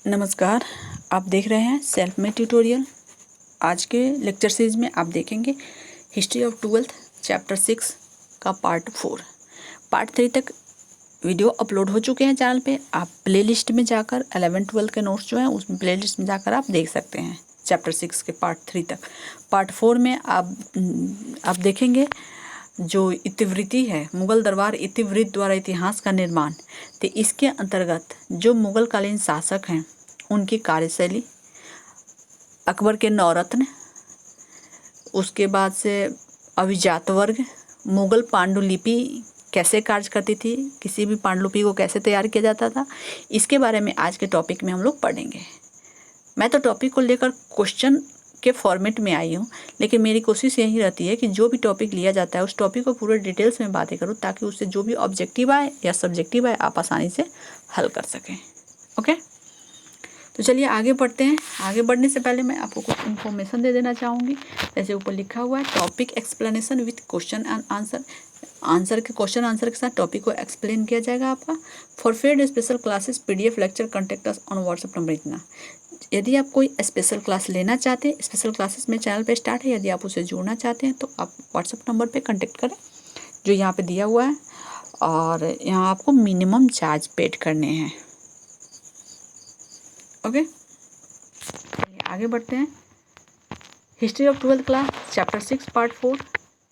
नमस्कार, आप देख रहे हैं सेल्फ मेड ट्यूटोरियल। आज के लेक्चर सीरीज में आप देखेंगे हिस्ट्री ऑफ 12th चैप्टर 6 का पार्ट 4। पार्ट 3 तक वीडियो अपलोड हो चुके हैं चैनल पे। आप प्लेलिस्ट में जाकर 11-12 के नोट्स जो हैं उसमें प्लेलिस्ट में जाकर आप देख सकते हैं चैप्टर 6 के पार्ट 3 तक। पार्ट 4 में आप देखेंगे जो इतिवृत्ति है, मुगल दरबार इतिवृत्त द्वारा इतिहास का निर्माण। तो इसके अंतर्गत जो मुगलकालीन शासक हैं उनकी कार्यशैली, अकबर के नवरत्न, उसके बाद से अभिजात वर्ग, मुगल पांडुलिपि कैसे कार्य करती थी, किसी भी पांडुलिपि को कैसे तैयार किया जाता था, इसके बारे में आज के टॉपिक में हम लोग पढ़ेंगे। मैं तो टॉपिक को लेकर क्वेश्चन के फॉर्मेट में आई हूँ, लेकिन मेरी कोशिश यही रहती है कि जो भी टॉपिक लिया जाता है उस टॉपिक को पूरे डिटेल्स में बातें करूँ, ताकि उससे जो भी ऑब्जेक्टिव आए या सब्जेक्टिव आए आप आसानी से हल कर सकें। ओके, तो चलिए आगे बढ़ते हैं। आगे बढ़ने से पहले मैं आपको कुछ इन्फॉर्मेशन दे देना चाहूँगी। जैसे ऊपर लिखा हुआ है topic explanation with question and answer. Answer के क्वेश्चन आंसर के साथ टॉपिक को एक्सप्लेन किया जाएगा आपका। For paid special classes PDF lecture contact us on WhatsApp number इतना। यदि आप कोई स्पेशल क्लास लेना चाहते हैं, स्पेशल क्लासेस में चैनल पे स्टार्ट है, यदि आप उसे जोड़ना चाहते हैं तो आप व्हाट्सएप नंबर पे कांटेक्ट करें जो यहाँ पे दिया हुआ है, और यहाँ आपको मिनिमम चार्ज पेड करने हैं। ओके, चलिए आगे बढ़ते हैं। History of 12th class chapter 6 part 4।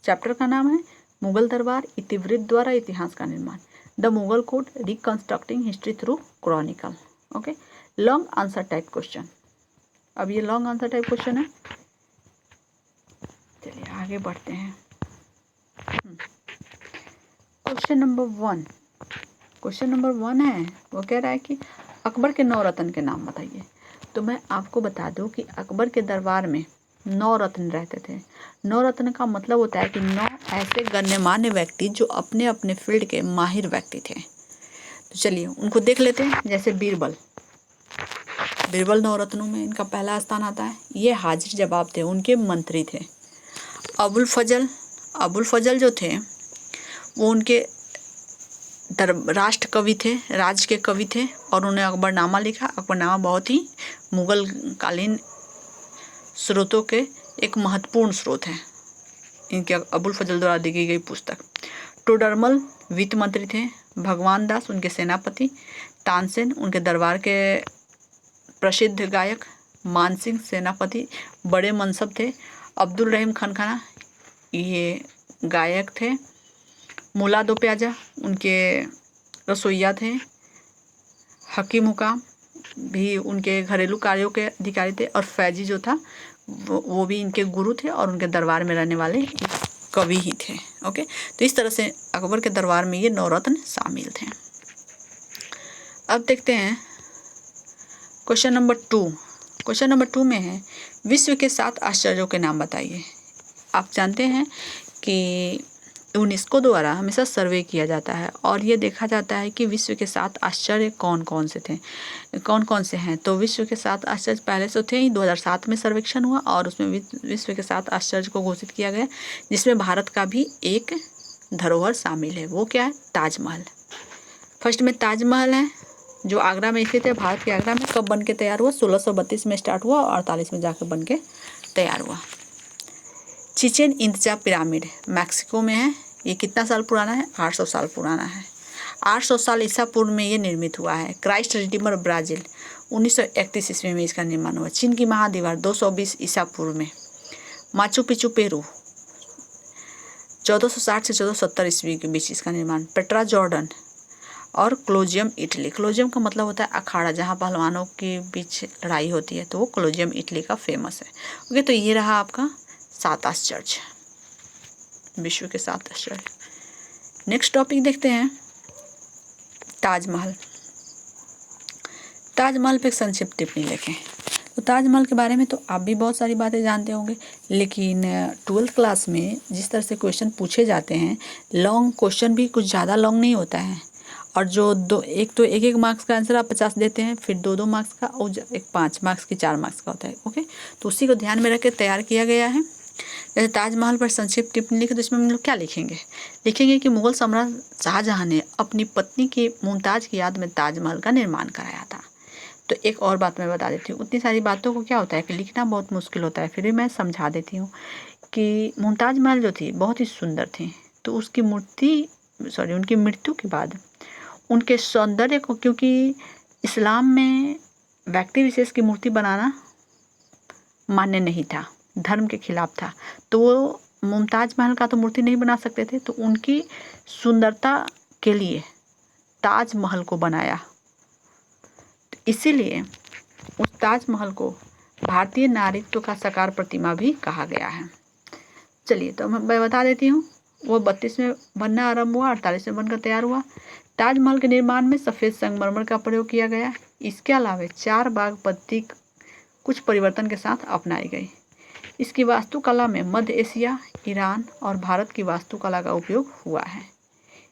Chapter का नाम है मुगल दरबार इतिवृत्त द्वारा इतिहास का निर्माण, the Mughal court reconstructing history through chronicle. Okay, long answer type question. अब ये लॉन्ग आंसर टाइप क्वेश्चन है। चलिए आगे बढ़ते हैं। क्वेश्चन नंबर 1 है, वो कह रहा है कि अकबर के 9 रत्न के नाम बताइए। तो मैं आपको बता दूं कि अकबर के दरबार में 9 रत्न रहते थे। 9 रत्न का मतलब होता है कि 9 ऐसे गण्यमान्य व्यक्ति जो अपने अपने फील्ड के माहिर व्यक्ति थे। तो चलिए उनको देख लेते हैं। जैसे बीरबल 9 रत्नों में इनका पहला स्थान आता है। ये हाजिर जवाब थे, उनके मंत्री थे। अबुल फजल जो थे वो उनके राष्ट्र कवि थे, राज्य के कवि थे, और उन्होंने अकबरनामा लिखा। अकबरनामा बहुत ही मुगल कालीन स्रोतों के एक महत्वपूर्ण स्रोत है, इनके अबुल फजल द्वारा लिखी गई पुस्तक। टोडरमल वित्त मंत्री थे। भगवान दास उनके सेनापति। तानसेन उनके दरबार के प्रसिद्ध गायक। मानसिंह सेनापति बड़े मनसब थे। अब्दुल रहीम खनखाना ये गायक थे। मुला दो प्याजा उनके रसोइया थे। हकीम हुकाम भी उनके घरेलू कार्यों के अधिकारी थे। और फैजी जो था वो भी इनके गुरु थे और उनके दरबार में रहने वाले कवि ही थे। ओके, तो इस तरह से अकबर के दरबार में ये 9 रत्न शामिल थे। अब देखते हैं क्वेश्चन नंबर 2 में है विश्व के 7 आश्चर्यों के नाम बताइए। आप जानते हैं कि यूनेस्को द्वारा हमेशा सर्वे किया जाता है और ये देखा जाता है कि विश्व के 7 आश्चर्य कौन कौन से हैं। तो विश्व के 7 आश्चर्य पहले से थे ही। 2007 में सर्वेक्षण हुआ और उसमें विश्व के 7 आश्चर्य को घोषित किया गया, जिसमें भारत का भी एक धरोहर शामिल है। वो क्या है? ताजमहल। फर्स्ट में ताजमहल है जो आगरा में स्थित है, भारत के आगरा में। कब बन के तैयार हुआ? 1632 में स्टार्ट हुआ और 48 में जाकर बन के तैयार हुआ। चिचेन इत्जा पिरामिड मैक्सिको में है। ये कितना साल पुराना है? 800 साल पुराना है। 800 साल ईसा पूर्व में ये निर्मित हुआ है। क्राइस्ट रिडीमर ब्राज़ील 1931 ईस्वी में इसका निर्माण हुआ। चीन की महादीवार 220 ईसा पूर्व में। माचू पिचू पेरू 1460 से 1470 ईस्वी के बीच इसका निर्माण। पेट्रा जॉर्डन और क्लोजियम इटली। क्लोजियम का मतलब होता है अखाड़ा, जहाँ पहलवानों के बीच लड़ाई होती है, तो वो क्लोजियम इटली का फेमस है। ओके, तो ये रहा आपका 7 आश्चर्य, विश्व के 7 आश्चर्य। नेक्स्ट टॉपिक देखते हैं ताजमहल पे एक संक्षिप्त टिप्पणी लिखें। तो ताजमहल के बारे में तो आप भी बहुत सारी बातें जानते होंगे, लेकिन 12th क्लास में जिस तरह से क्वेश्चन पूछे जाते हैं, लॉन्ग क्वेश्चन भी कुछ ज़्यादा लॉन्ग नहीं होता है। और जो एक मार्क्स का आंसर आप 50 देते हैं, फिर 2 मार्क्स का, और एक 5 मार्क्स की 4 मार्क्स का होता है। ओके, तो उसी को ध्यान में रख के तैयार किया गया है। जैसे ताजमहल पर संक्षिप्त टिप्पणी लिखे, तो इसमें हम लोग क्या लिखेंगे कि मुगल सम्राट शाहजहां ने अपनी पत्नी की मुमताज़ की याद में ताजमहल का निर्माण कराया था। तो एक और बात मैं बता देती हूँ, उतनी सारी बातों को क्या होता है कि लिखना बहुत मुश्किल होता है, फिर भी मैं समझा देती हूँ कि मुमताज़ महल जो थी बहुत ही सुंदर थी। तो उनकी मृत्यु के बाद उनके सौंदर्य को, क्योंकि इस्लाम में व्यक्ति विशेष की मूर्ति बनाना मान्य नहीं था, धर्म के खिलाफ था, तो वो मुमताज़ महल का तो मूर्ति नहीं बना सकते थे, तो उनकी सुंदरता के लिए ताजमहल को बनाया। तो इसीलिए उस ताजमहल को भारतीय नारीत्व का साकार प्रतिमा भी कहा गया है। चलिए, तो मैं बता देती हूँ, वो 32 में बनना आरंभ हुआ, 48 में बनकर तैयार हुआ। ताजमहल के निर्माण में सफ़ेद संगमरमर का प्रयोग किया गया। इसके अलावा 4 बाग पत्ती कुछ परिवर्तन के साथ अपनाई गई। इसकी वास्तुकला में मध्य एशिया, ईरान और भारत की वास्तुकला का उपयोग हुआ है।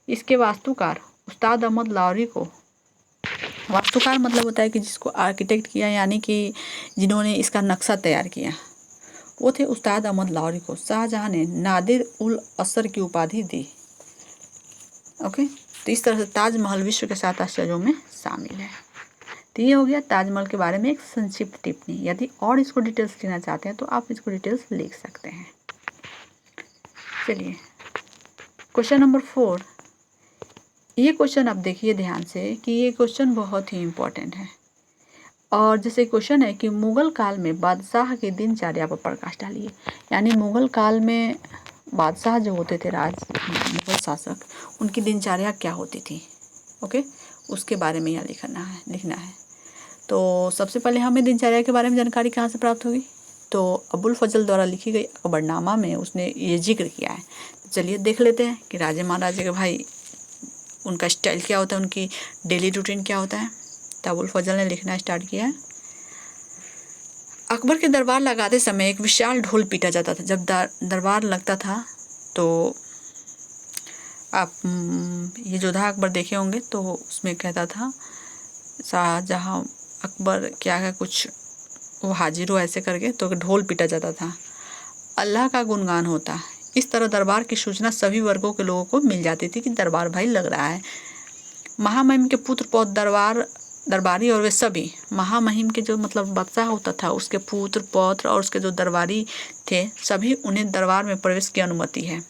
इसके वास्तुकार उस्ताद अहमद लाहौरी को, वास्तुकार मतलब होता है कि जिसको आर्किटेक्ट किया, यानी कि जिन्होंने इसका नक्शा तैयार किया, वो थे उस्ताद अहमद लाहौरी को शाहजहां ने नादिर उल असर की उपाधि दी। ओके, तो इस तरह से ताजमहल विश्व के 7 आश्चर्यों में शामिल है। तो ये हो गया ताजमहल के बारे में एक संक्षिप्त टिप्पणी। यदि और इसको डिटेल्स लेना चाहते हैं तो आप इसको डिटेल्स लिख सकते हैं। चलिए, क्वेश्चन नंबर 4। ये क्वेश्चन आप देखिए ध्यान से कि ये क्वेश्चन बहुत ही इम्पोर्टेंट है। और जैसे क्वेश्चन है कि मुगल काल में बादशाह की दिनचर्या पर प्रकाश डालिए। यानी मुगल काल में बादशाह जो होते थे, मुगल शासक, उनकी दिनचर्या क्या होती थी, ओके, उसके बारे में यहाँ लिखना है। तो सबसे पहले हमें दिनचर्या के बारे में जानकारी कहाँ से प्राप्त होगी, तो अबुल फजल द्वारा लिखी गई अकबरनामा में उसने ये जिक्र किया है। चलिए देख लेते हैं कि राजे महाराजे के भाई उनका स्टाइल क्या होता है, उनकी डेली रूटीन क्या होता है। तो अबुल फजल ने लिखना स्टार्ट किया है। अकबर के दरबार लगाते समय एक विशाल ढोल पीटा जाता था। जब दरबार लगता था तो आप ये जोधा अकबर देखे होंगे, तो उसमें कहता था शाहजहां अकबर क्या है, कुछ वो हाजिर हो ऐसे करके, तो ढोल पीटा जाता था, अल्लाह का गुणगान होता। इस तरह दरबार की सूचना सभी वर्गों के लोगों को मिल जाती थी कि दरबार भाई लग रहा है। महामहिम के पुत्र पौत्र दरबारी और वे सभी, महामहिम के जो मतलब बादशाह होता था, उसके पुत्र पौत्र और उसके जो दरबारी थे, सभी उन्हें दरबार में प्रवेश की अनुमति है,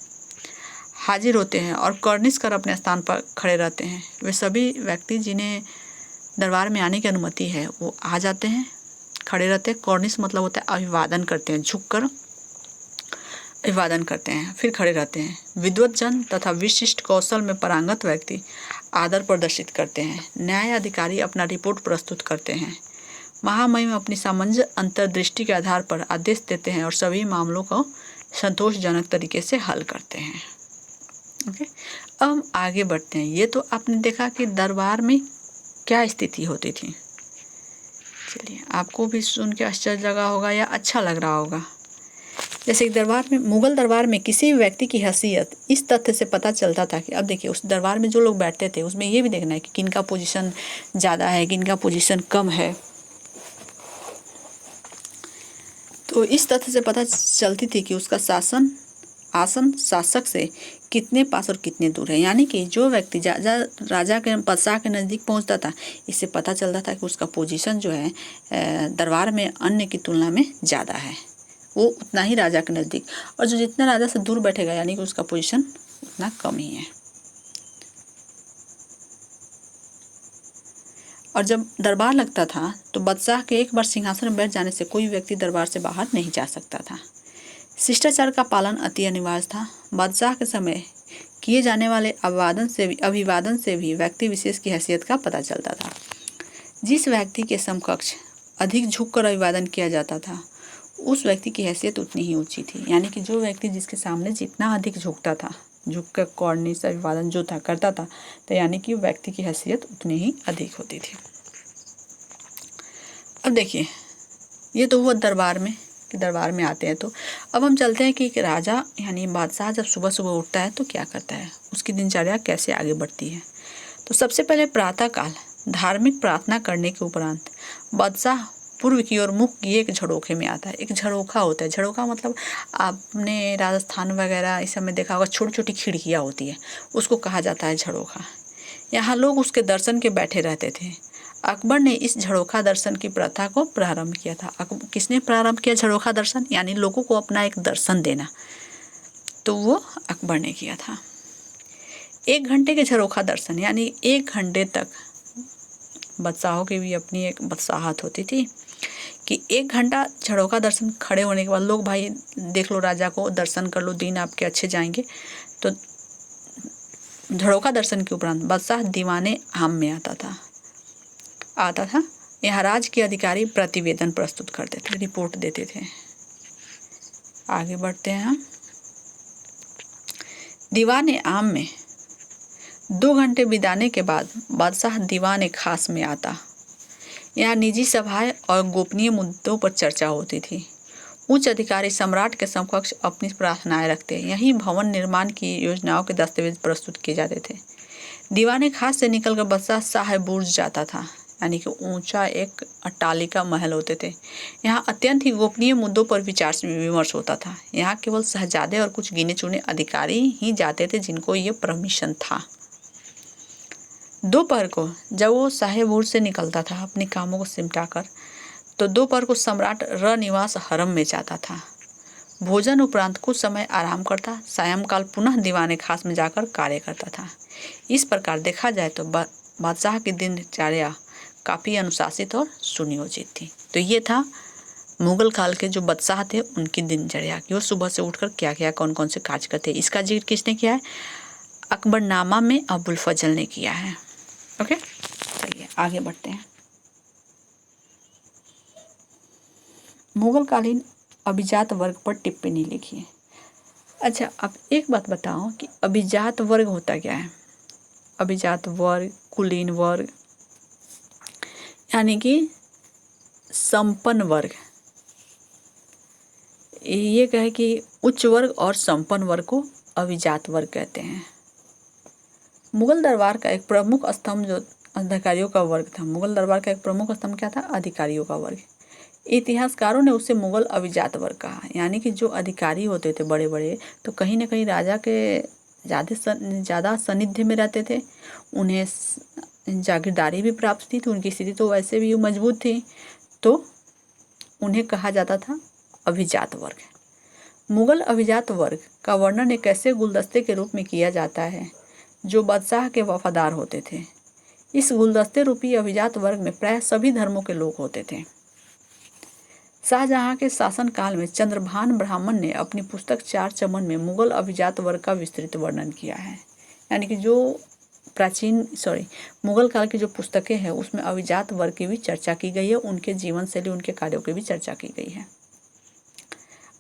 हाजिर होते हैं और कर्निश कर अपने स्थान पर खड़े रहते हैं। वे सभी व्यक्ति जिन्हें दरबार में आने की अनुमति है वो आ जाते हैं, खड़े रहते हैं। कर्निश मतलब होता है अभिवादन करते हैं, झुककर अभिवादन करते हैं, फिर खड़े रहते हैं। विद्वत जन तथा विशिष्ट कौशल में पारंगत व्यक्ति आदर प्रदर्शित करते हैं। न्याय अधिकारी अपना रिपोर्ट प्रस्तुत करते हैं। महामहिम अपनी सामंजस्य अंतर्दृष्टि के आधार पर आदेश देते हैं और सभी मामलों को संतोषजनक तरीके से हल करते हैं। ओके, अब हम आगे बढ़ते हैं। ये तो आपने देखा कि दरबार में क्या स्थिति होती थी। चलिए, आपको भी सुन के आश्चर्य लगा होगा या अच्छा लग रहा होगा। जैसे मुगल दरबार में किसी भी व्यक्ति की हैसियत इस तथ्य से पता चलता था कि, अब देखिए, उस दरबार में जो लोग बैठते थे उसमें ये भी देखना है कि किनका पोजीशन ज़्यादा है, किनका पोजीशन कम है। तो इस तथ्य से पता चलती थी कि उसका आसन शासक से कितने पास और कितने दूर है। यानी कि जो व्यक्ति राजा के बादशाह के नज़दीक पहुंचता था, इससे पता चलता था कि उसका पोजीशन जो है दरबार में अन्य की तुलना में ज़्यादा है, वो उतना ही राजा के नज़दीक। और जो जितना राजा से दूर बैठेगा, यानी कि उसका पोजीशन उतना कम ही है। और जब दरबार लगता था तो बादशाह के एक बार सिंहासन में बैठ जाने से कोई व्यक्ति दरबार से बाहर नहीं जा सकता था। शिष्टाचार का पालन अति अनिवार्य था। बादशाह के समय किए जाने वाले अभिवादन से भी व्यक्ति विशेष की हैसियत का पता चलता था। जिस व्यक्ति के समकक्ष अधिक झुककर अभिवादन किया जाता था, उस व्यक्ति की हैसियत उतनी ही ऊंची थी। यानी कि जो व्यक्ति जिसके सामने जितना अधिक झुकता था, झुक कर कॉर्निश अभिवादन जो था करता था, तो यानी कि व्यक्ति की हैसियत उतनी ही अधिक होती थी। अब देखिए, ये तो हुआ दरबार में आते हैं। तो अब हम चलते हैं कि एक राजा यानी बादशाह जब सुबह सुबह उठता है तो क्या करता है, उसकी दिनचर्या कैसे आगे बढ़ती है। तो सबसे पहले प्रातःकाल धार्मिक प्रार्थना करने के उपरांत बादशाह पूर्व की ओर मुख किए एक झरोखे में आता है। एक झरोखा होता है, झरोखा मतलब आपने राजस्थान वगैरह इस समय देखा होगा, छोटी छोटी खिड़कियाँ होती है, उसको कहा जाता है झरोखा। यहाँ लोग उसके दर्शन के बैठे रहते थे। अकबर ने इस झरोखा दर्शन की प्रथा को प्रारंभ किया था। किसने प्रारंभ किया झरोखा दर्शन, यानी लोगों को अपना एक दर्शन देना, तो वो अकबर ने किया था। 1 घंटे के झरोखा दर्शन, यानी 1 घंटे तक, बादशाहों की भी अपनी एक बादशाहत होती थी कि 1 घंटा झरोखा दर्शन खड़े होने के बाद लोग भाई देख लो, राजा को दर्शन कर लो, दिन आपके अच्छे जाएंगे। तो झरोखा दर्शन के उपरांत बादशाह दीवाने आम में आता था। यहाँ राज के अधिकारी प्रतिवेदन प्रस्तुत करते थे, रिपोर्ट देते थे। आगे बढ़ते हैं हम। दीवाने आम में 2 घंटे बिताने के बाद बादशाह दीवाने खास में आता। यहाँ निजी सभाएं और गोपनीय मुद्दों पर चर्चा होती थी। उच्च अधिकारी सम्राट के समकक्ष अपनी प्रार्थनाएं रखते। यहीं भवन निर्माण की योजनाओं के दस्तावेज प्रस्तुत किए जाते थे। दीवाने खास से निकलकर बादशाह साहिब बुर्ज जाता था, यानी कि ऊंचा एक अट्टालिका महल होते थे। यहाँ अत्यंत ही गोपनीय मुद्दों पर विचार विमर्श होता था। यहाँ केवल शहजादे और कुछ गिने चुने अधिकारी ही जाते थे जिनको ये परमिशन था। दोपहर को जब वो साहिब बुर्ज से निकलता था अपने कामों को सिमटाकर, तो दोपहर को सम्राट रनिवास हरम में जाता था। भोजन उपरांत कुछ समय आराम करता, सायंकाल पुनः दीवाने खास में जाकर कार्य करता था। इस प्रकार देखा जाए तो बादशाह की दिनचर्या काफ़ी अनुशासित और सुनियोजित थी। तो ये था मुगल काल के जो बादशाह थे उनकी दिनचर्या कि वो सुबह से उठकर क्या क्या कौन कौन से कार्य करते। इसका जिक्र किसने किया है? अकबरनामा में अबुल फजल ने किया है। ओके, चलिए आगे बढ़ते हैं। मुगल कालीन अभिजात वर्ग पर टिप्पणी लिखिए। अच्छा, अब एक बात बताओ कि अभिजात वर्ग होता क्या है? अभिजात वर्ग, कुलीन वर्ग, यानी कि संपन्न वर्ग। ये कहे कि उच्च वर्ग और संपन्न वर्ग को अभिजात वर्ग कहते हैं। मुगल दरबार का एक प्रमुख स्तंभ जो अधिकारियों का वर्ग था, मुगल दरबार का एक प्रमुख स्तंभ क्या था? अधिकारियों का वर्ग। इतिहासकारों ने उसे मुगल अभिजात वर्ग कहा, यानी कि जो अधिकारी होते थे बड़े बड़े, तो कहीं ना कहीं राजा के ज़्यादा सानिध्य में रहते थे, उन्हें जागीरदारी भी प्राप्त थी, तो उनकी स्थिति तो वैसे भी मजबूत थी, तो उन्हें कहा जाता था अभिजात वर्ग। मुगल अभिजात वर्ग का वर्णन एक ऐसे गुलदस्ते के रूप में किया जाता है जो बादशाह के वफादार होते थे। इस गुलदस्ते रूपी अभिजात वर्ग में प्राय सभी धर्मों के लोग होते थे। शाहजहां के शासनकाल में चंद्रभान ब्राह्मण ने अपनी पुस्तक 4 चमन में मुगल अभिजात वर्ग का विस्तृत वर्णन किया है। यानी कि जो मुगल काल की जो पुस्तकें हैं उसमें अभिजात वर्ग की भी चर्चा की गई है, उनके जीवन शैली, उनके कार्यों की भी चर्चा की गई है।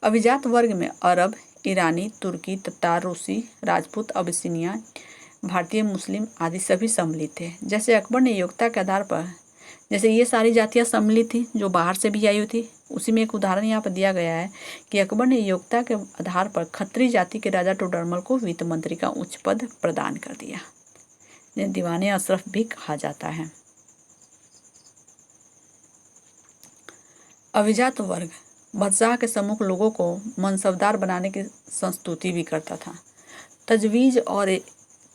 अभिजात वर्ग में अरब, ईरानी, तुर्की, ततार, रूसी, राजपूत, अबिसिनिया, भारतीय, मुस्लिम आदि सभी सम्मिलित थे। जैसे अकबर ने योग्यता के आधार पर, जैसे ये सारी जातियां सम्मिलित थी जो बाहर से भी आई हुई थी, उसी में एक उदाहरण यहाँ पर दिया गया है कि अकबर ने योग्यता के आधार पर खत्री जाति के राजा टोडरमल को वित्त मंत्री का उच्च पद प्रदान कर दिया, जिन्हें दीवाने अशरफ भी कहा जाता है। अभिजात वर्ग बादशाह के सम्मुख लोगों को मनसबदार बनाने की संस्तुति भी करता था।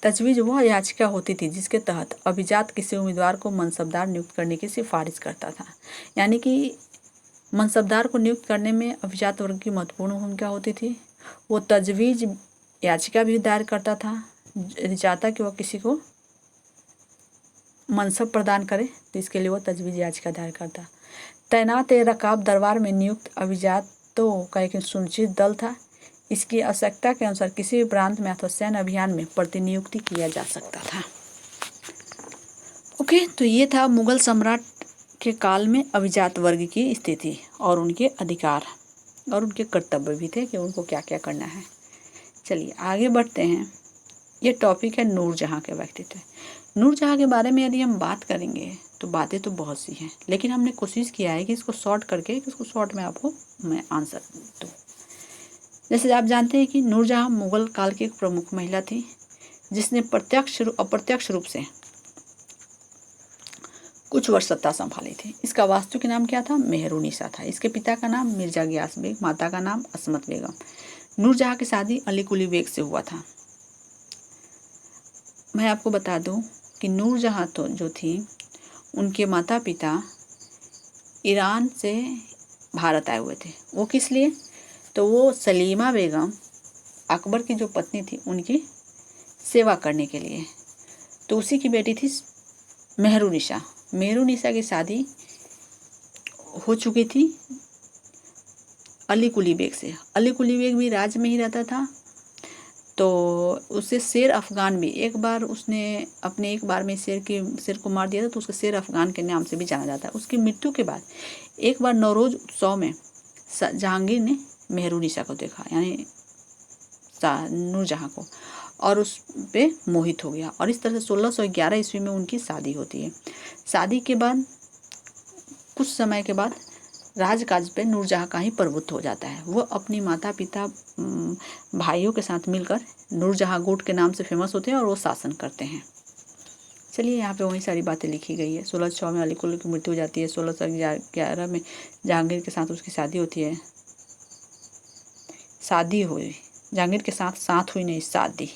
तजवीज़ वह याचिका होती थी जिसके तहत अभिजात किसी उम्मीदवार को मनसबदार नियुक्त करने की सिफारिश करता था। यानी कि मनसबदार को नियुक्त करने में अभिजात वर्ग की महत्वपूर्ण भूमिका होती थी। वो तजवीज़ याचिका भी दायर करता था, यदि चाहता कि वह किसी को मनसब प्रदान करे तो इसके लिए वह तजवीज़ याचिका दायर करता। तैनात रकाब दरबार में नियुक्त अभिजातों का एक सुनिश्चित दल था। इसकी आवश्यकता के अनुसार किसी भी प्रांत में अथवा सैन्य अभियान में प्रतिनियुक्ति किया जा सकता था। ओके, तो ये था मुगल सम्राट के काल में अभिजात वर्ग की स्थिति और उनके अधिकार और उनके कर्तव्य भी थे कि उनको क्या क्या करना है। चलिए आगे बढ़ते हैं। ये टॉपिक है नूरजहाँ के व्यक्तित्व। नूरजहाँ के बारे में यदि हम बात करेंगे तो बातें तो बहुत सी हैं, लेकिन हमने कोशिश किया है कि इसको शॉर्ट करके इसको शॉर्ट में आपको मैं आंसर दूँ। जैसे आप जानते हैं कि नूरजहाँ मुगल काल की एक प्रमुख महिला थी जिसने प्रत्यक्ष अप्रत्यक्ष रूप से कुछ वर्ष सत्ता संभाली थी। इसका वास्तविक नाम क्या था? मेहरुनिसा था। इसके पिता का नाम मिर्जा गियास बेग, माता का नाम असमत बेगम। नूरजहाँ की शादी अली कुली बेग से हुआ था। मैं आपको बता दूं कि नूरजहाँ तो जो थी उनके माता पिता ईरान से भारत आए हुए थे। वो किस लिए? तो वो सलीमा बेगम अकबर की जो पत्नी थी उनकी सेवा करने के लिए। तो उसी की बेटी थी मेहरुनिसा। मेहरुनिसा की शादी हो चुकी थी अली कुली बेग से। अली कुली बेग भी राज्य में ही रहता था। तो उसे शेर अफगान भी, एक बार उसने अपने एक बार में शेर को मार दिया था, तो उसको शेर अफगान के नाम से भी जाना जाता है। उसकी मृत्यु के बाद एक बार नौरोज उत्सव में जहांगीर ने मेहरुनिसा को देखा, यानी नूरजहां को, और उस पे मोहित हो गया। और इस तरह से 1611 ईस्वी में उनकी शादी होती है। शादी के बाद कुछ समय के बाद राजकाज पे नूरजहां का ही प्रभुत्व हो जाता है। वो अपनी माता पिता भाइयों के साथ मिलकर नूरजहां गोट के नाम से फेमस होते हैं और वो शासन करते हैं। चलिए, यहाँ पे वही सारी बातें लिखी गई है। 1606 में अली कुली की मृत्यु हो जाती है। 1611 में जहांगीर के साथ उसकी शादी होती है। शादी हुई जहांगीर के साथ हुई नहीं, शादी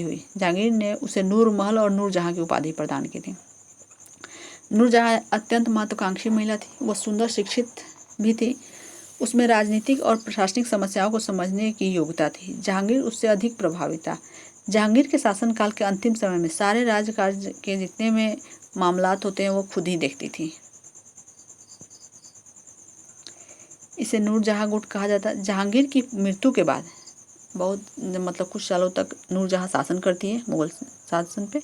हुई। जहांगीर ने उसे नूर महल और नूरजहां की उपाधि प्रदान की थी। नूरजहां अत्यंत महत्वाकांक्षी महिला थी। वह सुंदर, शिक्षित भी थी। उसमें राजनीतिक और प्रशासनिक समस्याओं को समझने की योग्यता थी। जहांगीर उससे अधिक प्रभावित था। जहांगीर के शासनकाल के अंतिम समय में सारे राजकाज के जितने में मामलात होते हैं वो खुद ही देखती थी। इसे नूरजहां गुट कहा जाता है। जहांगीर की मृत्यु के बाद बहुत कुछ सालों तक नूरजहां शासन करती है मुगल शासन पे,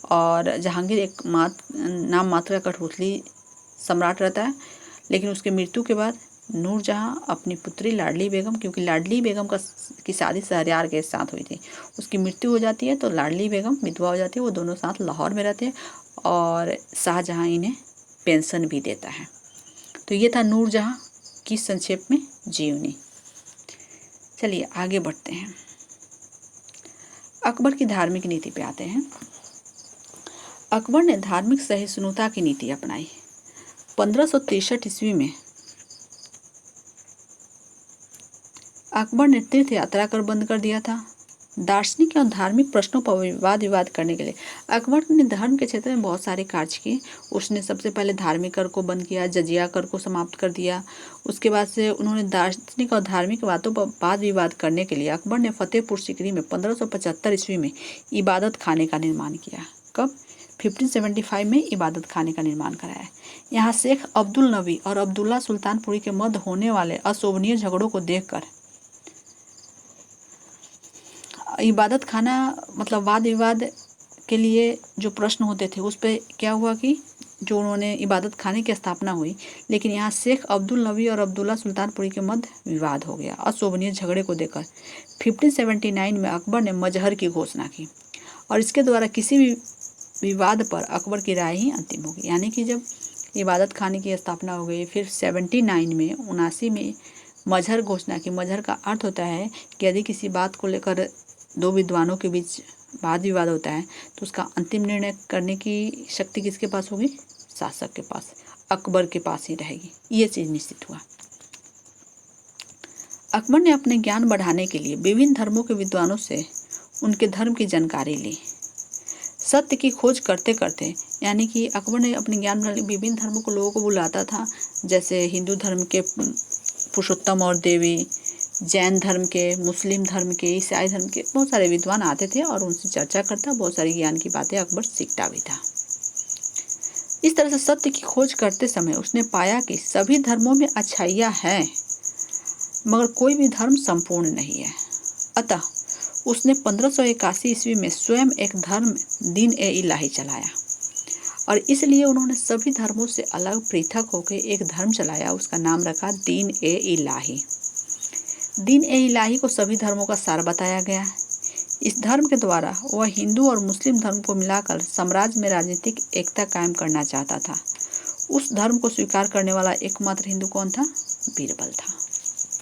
और जहांगीर एक नाम मात्र का कठपुतली सम्राट रहता है। लेकिन उसके मृत्यु के बाद नूरजहां अपनी पुत्री लाडली बेगम, क्योंकि लाडली बेगम की शादी शहरयार के साथ हुई थी, उसकी मृत्यु हो जाती है, तो लाडली बेगम विधवा हो जाती है। वो दोनों साथ लाहौर में रहते हैं और शाहजहां इन्हें पेंशन भी देता है। तो ये था नूरजहां की संक्षेप में जीवनी। चलिए आगे बढ़ते हैं। अकबर की धार्मिक नीति पे आते हैं। अकबर ने धार्मिक सहिष्णुता की नीति अपनाई। 1563 ईस्वी में अकबर ने तीर्थ यात्रा कर बंद कर दिया था। दार्शनिक और धार्मिक प्रश्नों पर विवाद करने के लिए अकबर ने धर्म के क्षेत्र में बहुत सारे कार्य किए। उसने सबसे पहले धार्मिक कर को बंद किया, जजिया कर को समाप्त कर दिया। उसके बाद से उन्होंने दार्शनिक और धार्मिक बातों पर वाद विवाद करने के लिए अकबर ने फतेहपुर सीकरी में 1575 ईस्वी में इबादत खाने का निर्माण किया। कब? 1575 में इबादत खाने का निर्माण कराया। यहाँ शेख अब्दुल नबी और अब्दुल्ला सुल्तानपुरी के मध्य होने वाले अशोभनीय झगड़ों को देखकर इबादत खाना वाद विवाद के लिए जो प्रश्न होते थे उस पर क्या हुआ कि जो उन्होंने इबादत खाने की स्थापना हुई, लेकिन यहाँ शेख अब्दुल नबी और अब्दुल्ला सुल्तानपुरी के मध्य विवाद हो गया। अशोभनीय झगड़े को देखकर 1579 में अकबर ने मजहर की घोषणा की और इसके द्वारा किसी भी विवाद पर अकबर की राय ही अंतिम होगी। यानी कि जब इबादत खाने की स्थापना हो गई, फिर 79 में मजहर घोषणा की। मजहर का अर्थ होता है कि यदि किसी बात को लेकर दो विद्वानों के बीच वाद विवाद होता है तो उसका अंतिम निर्णय करने की शक्ति किसके पास होगी? शासक के पास, अकबर के पास ही रहेगी। ये चीज निश्चित हुआ। अकबर ने अपने ज्ञान बढ़ाने के लिए विभिन्न धर्मों के विद्वानों से उनके धर्म की जानकारी ली। सत्य की खोज करते करते, यानी कि अकबर ने अपने ज्ञान बढ़ाने विभिन्न धर्मों को लोगों को बुलाता था, जैसे हिंदू धर्म के पुरुषोत्तम और देवी, जैन धर्म के, मुस्लिम धर्म के, ईसाई धर्म के बहुत सारे विद्वान आते थे और उनसे चर्चा करता, बहुत सारी ज्ञान की बातें अकबर सीखता भी था। इस तरह से सत्य की खोज करते समय उसने पाया कि सभी धर्मों में अच्छाइयाँ हैं, मगर कोई भी धर्म संपूर्ण नहीं है। अतः उसने 1581 ईस्वी में स्वयं एक धर्म दीन ए इलाही चलाया और इसलिए उन्होंने सभी धर्मों से अलग पृथक होकर एक धर्म चलाया। उसका नाम रखा दीन ए इलाही। दीन ए इलाही को सभी धर्मों का सार बताया गया। इस धर्म के द्वारा वह हिंदू और मुस्लिम धर्म को मिलाकर साम्राज्य में राजनीतिक एकता कायम करना चाहता था। उस धर्म को स्वीकार करने वाला एकमात्र हिंदू कौन था? बीरबल था।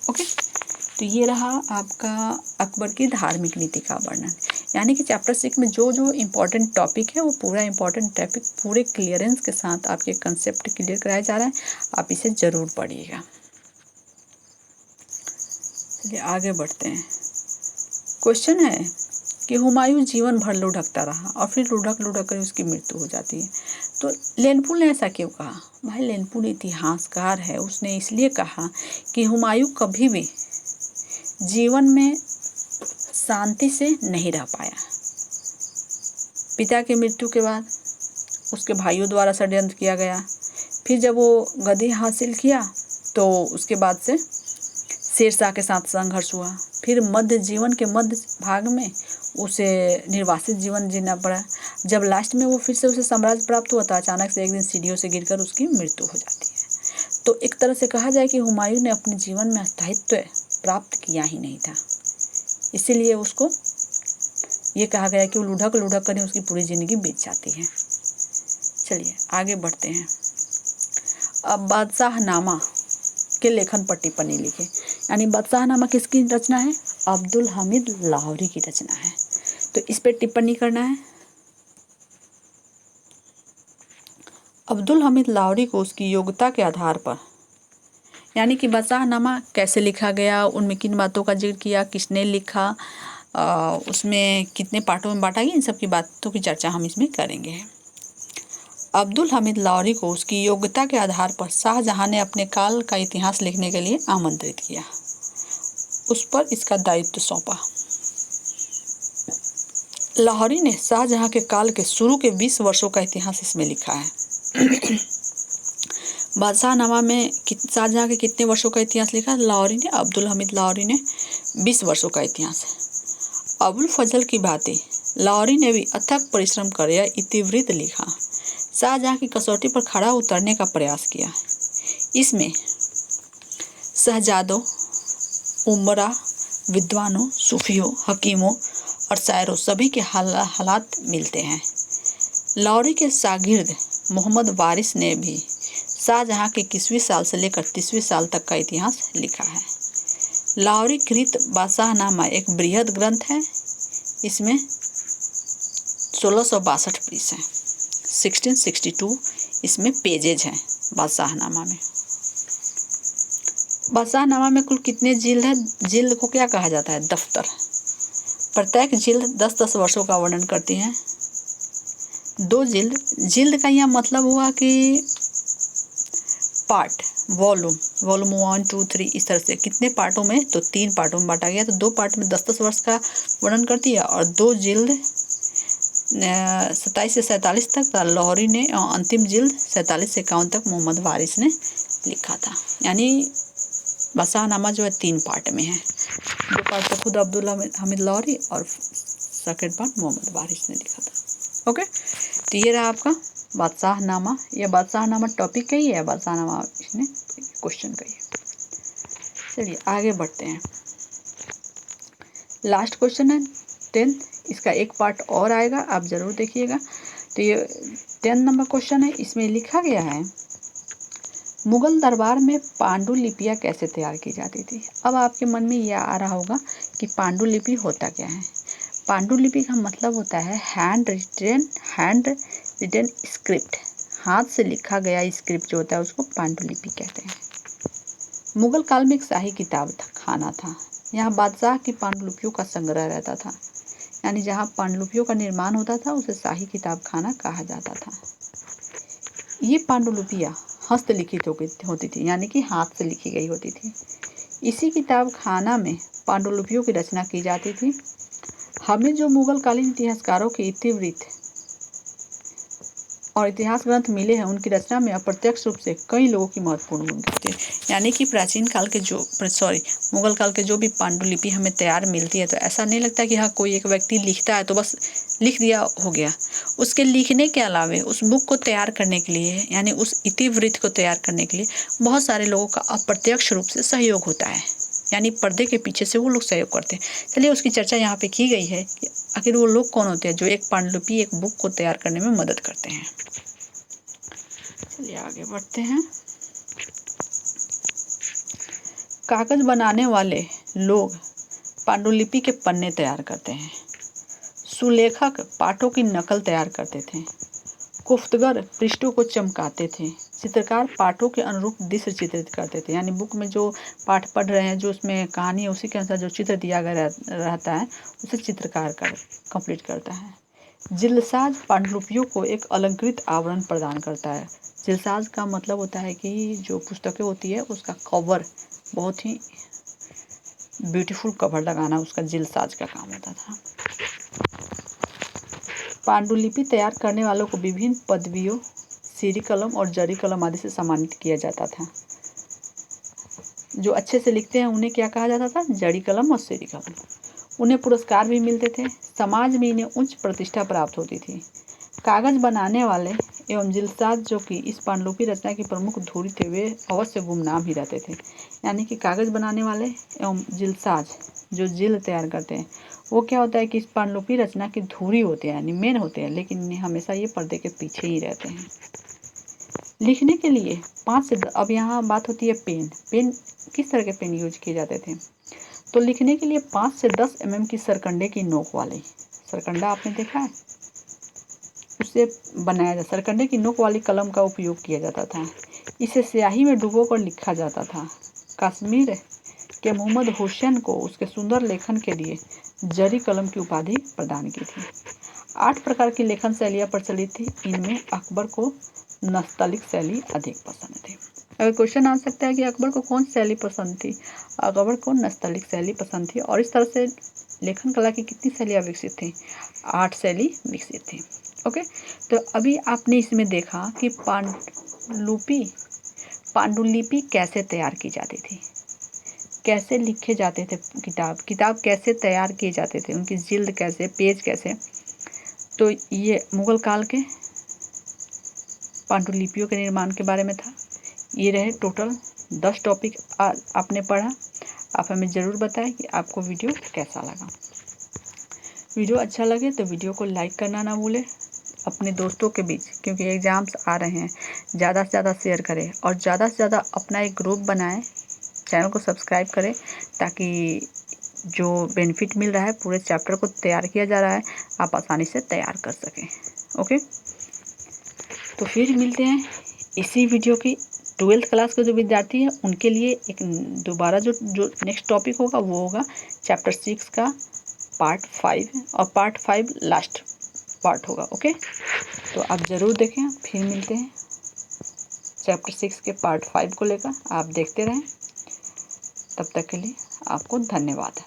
ओके, तो ये रहा आपका अकबर की धार्मिक नीति का वर्णन। यानी कि चैप्टर 6 में जो जो इम्पोर्टेंट टॉपिक है वो पूरा इम्पोर्टेंट टॉपिक पूरे क्लियरेंस के साथ आपके कंसेप्ट क्लियर कराया जा रहा है। आप इसे जरूर पढ़िएगा। चलिए आगे बढ़ते हैं। क्वेश्चन है कि हुमायूं जीवन भर लुढ़कता रहा और फिर लुढ़क लुढ़क कर उसकी मृत्यु हो जाती है। तो लेनपुल ने ऐसा क्यों कहा? भाई लेनपुल इतिहासकार है, उसने इसलिए कहा कि हुमायूं कभी भी जीवन में शांति से नहीं रह पाया। पिता की मृत्यु के बाद उसके भाइयों द्वारा षड्यंत्र किया गया, फिर जब वो गद्दी हासिल किया तो उसके बाद से शेरशाह के साथ संघर्ष हुआ, फिर जीवन के मध्य भाग में उसे निर्वासित जीवन जीना पड़ा। जब लास्ट में वो फिर से उसे साम्राज्य प्राप्त हुआ तो अचानक से एक दिन सीढ़ियों से गिरकर उसकी मृत्यु हो जाती है। तो एक तरह से कहा जाए कि हुमायूं ने अपने जीवन में स्थायित्व प्राप्त किया ही नहीं था, इसीलिए उसको ये कहा गया कि वो लुढ़क लुढ़क कर उसकी पूरी जिंदगी बीत जाती है। चलिए आगे बढ़ते हैं। अब बादशाहनामा के लेखन पर टिप्पणी लिखे, यानी बादशाहनामा किसकी रचना है? अब्दुल हमीद लाहौरी की रचना है। तो इस पे टिप्पणी करना है। अब्दुल हमीद लाहौरी को उसकी योग्यता के आधार पर, यानी कि बादशाहनामा कैसे लिखा गया, उनमें किन बातों का जिक्र किया, किसने लिखा, उसमें कितने पार्टों में बांटा गया, इन सब की बातों की चर्चा हम इसमें करेंगे। अब्दुल हमीद लाहौरी को उसकी योग्यता के आधार पर शाहजहां ने अपने काल का इतिहास लिखने के लिए आमंत्रित किया, उस पर इसका दायित्व सौंपा। लाहौरी ने शाहजहां के काल के शुरू के 20 वर्षों का इतिहास इसमें लिखा है। बादशाहनामा में शाहजहां के कितने वर्षों का इतिहास लिखा? लाहौरी ने, अब्दुल हमीद लाहौरी ने 20 वर्षों का इतिहास। अबुल फजल की भांति लाहौरी ने भी अथक परिश्रम कर यह इतिवृत्त लिखा, शाहजहां की कसौटी पर खड़ा उतरने का प्रयास किया। इसमें शहजादों, उमरा, विद्वानों, सूफियों, हकीमों और शायरों सभी के हालात मिलते हैं। लाहौरी के शागिर्द मोहम्मद वारिस ने भी शाहजहां के 21वीं साल से लेकर 30वीं साल तक का इतिहास लिखा है। लाहौरी कृत बादशाहनामा एक बृहद ग्रंथ है। इसमें 1662 पृष्ठ हैं, 1662 इसमें पेजेज हैं। बादशाहनामा में कुल कितने जिल्द है? जिल्द को क्या कहा जाता है? दफ्तर। प्रत्येक जिल्द 10-10 वर्षों का वर्णन करती हैं। 2 जिल्द का यह मतलब हुआ कि पार्ट, वॉल्यूम 1, 2, 3 इस तरह से कितने पार्टों में? तो 3 पार्टों में बांटा गया। तो 2 पार्ट में 10-10 वर्ष का वर्णन करती है और 2 जिल्द 27 से 47 तक लाहौरी ने, अंतिम जिल्द 47 से 51 तक मोहम्मद वारिस ने लिखा था। यानी बादशाहनामा जो है 3 पार्ट में है। 2 पार्ट तो खुद अब्दुल हमीद लाहौरी और सेकंड पार्ट मोहम्मद वारिस ने लिखा था। ओके, तो ये रहा आपका बादशाहनामा। यह बादशाहनामा टॉपिक का ही है, बादशाहनामा इसने क्वेश्चन का ही है। चलिए आगे बढ़ते हैं। लास्ट क्वेश्चन है 10th, इसका एक पार्ट और आएगा, आप जरूर देखिएगा। तो ये 10 नंबर क्वेश्चन है। इसमें लिखा गया है, मुगल दरबार में पांडुलिपियाँ कैसे तैयार की जाती थी? अब आपके मन में यह आ रहा होगा कि पांडुलिपि होता क्या है। पांडुलिपि का मतलब होता है हैंड रिटन स्क्रिप्ट, हाथ से लिखा गया स्क्रिप्ट जो होता है उसको पांडुलिपि कहते हैं। मुगल काल में एक शाही किताब खाना था। यहाँ बादशाह की पांडुलिपियों का संग्रह रहता था, यानी जहाँ पांडुलिपियों का निर्माण होता था उसे शाही किताब खाना कहा जाता था। ये पांडुलिपियाँ हस्तलिखित होती थी, यानी कि हाथ से लिखी गई होती थी। इसी किताब खाना में पांडुलिपियों की रचना की जाती थी। हमें जो मुगल कालीन इतिहासकारों के इतिवृत्त और इतिहास ग्रंथ मिले हैं, उनकी रचना में अप्रत्यक्ष रूप से कई लोगों की महत्वपूर्ण भूमिका थी। यानी कि मुगल काल के जो भी पांडुलिपि हमें तैयार मिलती है, तो ऐसा नहीं लगता कि हाँ कोई एक व्यक्ति लिखता है तो बस लिख दिया हो गया। उसके लिखने के अलावे उस बुक को तैयार करने के लिए, यानी उस इतिवृत्त को तैयार करने के लिए बहुत सारे लोगों का अप्रत्यक्ष रूप से सहयोग होता है, यानी पर्दे के पीछे से वो लोग सहयोग करते हैं। चलिए उसकी चर्चा यहाँ पे की गई है कि आखिर वो लोग कौन होते हैं जो एक पांडुलिपि, एक बुक को तैयार करने में मदद करते हैं। चलिए आगे बढ़ते हैं। कागज बनाने वाले लोग पांडुलिपि के पन्ने तैयार करते हैं। सुलेखक पाठों की नकल तैयार करते थे। कुफ्तगर पृष्ठों को चमकाते थे। चित्रकार पाठों के अनुरूप दृश्य चित्रित करते थे, यानी बुक में जो पाठ पढ़ रहे हैं, जो उसमें कहानी है, उसी के अनुसार जो चित्र दिया गया रहता है उसे चित्रकार कंप्लीट करता है। जिलसाज पांडुलिपियों को एक अलंकृत आवरण प्रदान करता है। जिलसाज का मतलब होता है कि जो पुस्तकें होती है उसका कवर, बहुत ही ब्यूटीफुल कवर लगाना उसका जिलसाज का काम होता था। पांडुलिपि तैयार करने वालों को विभिन्न पदवियों, सीरी कलम और जरी कलम आदि से सम्मानित किया जाता था। जो अच्छे से लिखते हैं उन्हें क्या कहा जाता था? जड़ी कलम और सीरी कलम। उन्हें पुरस्कार भी मिलते थे। समाज में इन्हें उच्च प्रतिष्ठा प्राप्त होती थी। कागज बनाने वाले एवं जिलसाज जो कि इस पांडुलिपि रचना की प्रमुख धुरी थे, वे अवश्य गुमनाम ही रहते थे। यानी कि कागज बनाने वाले एवं जिलसाज जो जिल तैयार करते हैं, वो क्या होता है कि इस पांडुलिपि रचना की धुरी होते हैं, यानी मेन होते हैं, लेकिन हमेशा ये पर्दे के पीछे ही रहते हैं। लिखने के लिए 5 से अब यहाँ बात होती है पेन किस तरह के पेन यूज किए जाते थे? तो लिखने के लिए 5 से 10 mm की सरकंडे की नोक वाली, सरकंडा आपने देखा है, उससे बनाया जाता, सरकंडे की नोक वाली कलम का उपयोग किया जाता था। इसे स्याही में डुबोकर लिखा जाता था। कश्मीर के मोहम्मद हुसैन को उसके सुंदर लेखन के लिए जरी कलम की उपाधि प्रदान की थी। 8 प्रकार की लेखन शैलियाँ प्रचलित थी। इनमें अकबर को नस्तलिक शैली अधिक पसंद थी। अगर क्वेश्चन आ सकता है कि अकबर को कौन सी शैली पसंद थी? अकबर को नस्तलिक शैली पसंद थी। और इस तरह से लेखन कला की कितनी शैलियाँ विकसित थी? 8 शैली विकसित थी। ओके, तो अभी आपने इसमें देखा कि पांडुलिपि कैसे तैयार की जाती थी, कैसे लिखे जाते थे, किताब कैसे तैयार किए जाते थे, उनकी जिल्द कैसे, पेज कैसे। तो ये मुगल काल के पांडुलिपियों के निर्माण के बारे में था। ये रहे टोटल 10 टॉपिक आपने पढ़ा। आप हमें ज़रूर बताएं कि आपको वीडियो कैसा लगा। वीडियो अच्छा लगे तो वीडियो को लाइक करना ना भूलें। अपने दोस्तों के बीच, क्योंकि एग्ज़ाम्स आ रहे हैं, ज़्यादा से ज़्यादा शेयर करें और ज़्यादा से ज़्यादा अपना एक ग्रुप बनाएं। चैनल को सब्सक्राइब करें ताकि जो बेनिफिट मिल रहा है, पूरे चैप्टर को तैयार किया जा रहा है, आप आसानी से तैयार कर सकें। ओके, तो फिर मिलते हैं इसी वीडियो की 12th क्लास के जो विद्यार्थी हैं उनके लिए एक दोबारा जो नेक्स्ट टॉपिक होगा वो होगा चैप्टर 6 का पार्ट 5, और पार्ट 5 लास्ट पार्ट होगा। ओके, तो आप ज़रूर देखें। फिर मिलते हैं चैप्टर 6 के पार्ट 5 को लेकर। आप देखते रहें। तब तक के लिए आपको धन्यवाद।